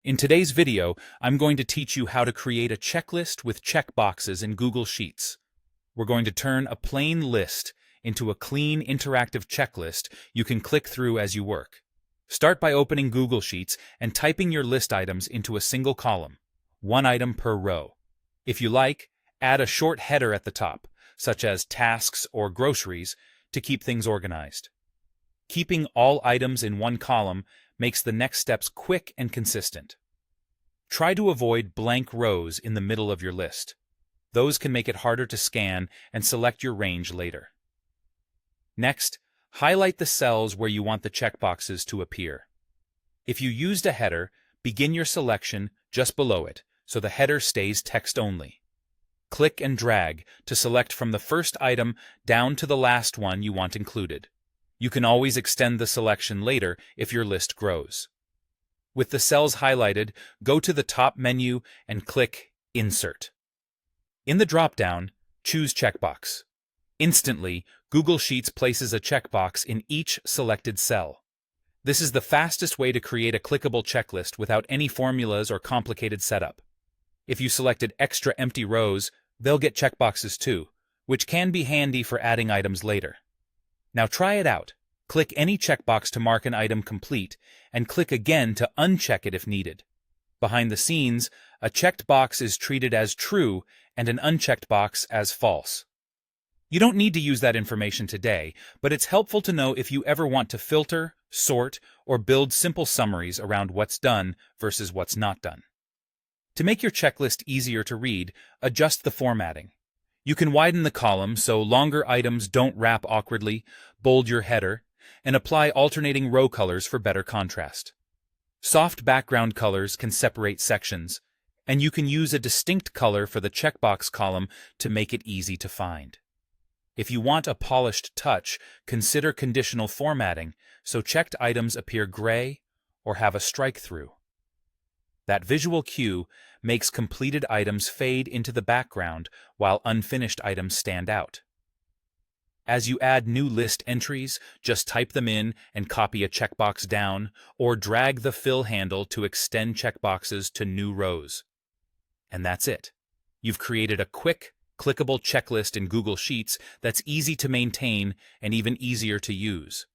In today's video, I'm going to teach you how to create a checklist with checkboxes in Google Sheets. We're going to turn a plain list into a clean, interactive checklist you can click through as you work. Start by opening Google Sheets and typing your list items into a single column, one item per row. If you like, add a short header at the top, such as tasks or groceries, to keep things organized. Keeping all items in one column makes the next steps quick and consistent. Try to avoid blank rows in the middle of your list. Those can make it harder to scan and select your range later. Next, highlight the cells where you want the checkboxes to appear. If you used a header, begin your selection just below it, so the header stays text only. Click and drag to select from the first item down to the last one you want included. You can always extend the selection later if your list grows. With the cells highlighted, go to the top menu and click Insert. In the drop-down, choose Checkbox. Instantly, Google Sheets places a checkbox in each selected cell. This is the fastest way to create a clickable checklist without any formulas or complicated setup. If you selected extra empty rows, they'll get checkboxes too, which can be handy for adding items later. Now try it out. Click any checkbox to mark an item complete, and click again to uncheck it if needed. Behind the scenes, a checked box is treated as true and an unchecked box as false. You don't need to use that information today, but it's helpful to know if you ever want to filter, sort, or build simple summaries around what's done versus what's not done. To make your checklist easier to read, adjust the formatting. You can widen the column so longer items don't wrap awkwardly, bold your header, and apply alternating row colors for better contrast. Soft background colors can separate sections, and you can use a distinct color for the checkbox column to make it easy to find. If you want a polished touch, consider conditional formatting so checked items appear gray or have a strike-through. That visual cue makes completed items fade into the background while unfinished items stand out. As you add new list entries, just type them in and copy a checkbox down, or drag the fill handle to extend checkboxes to new rows. And that's it. You've created a quick, clickable checklist in Google Sheets that's easy to maintain and even easier to use.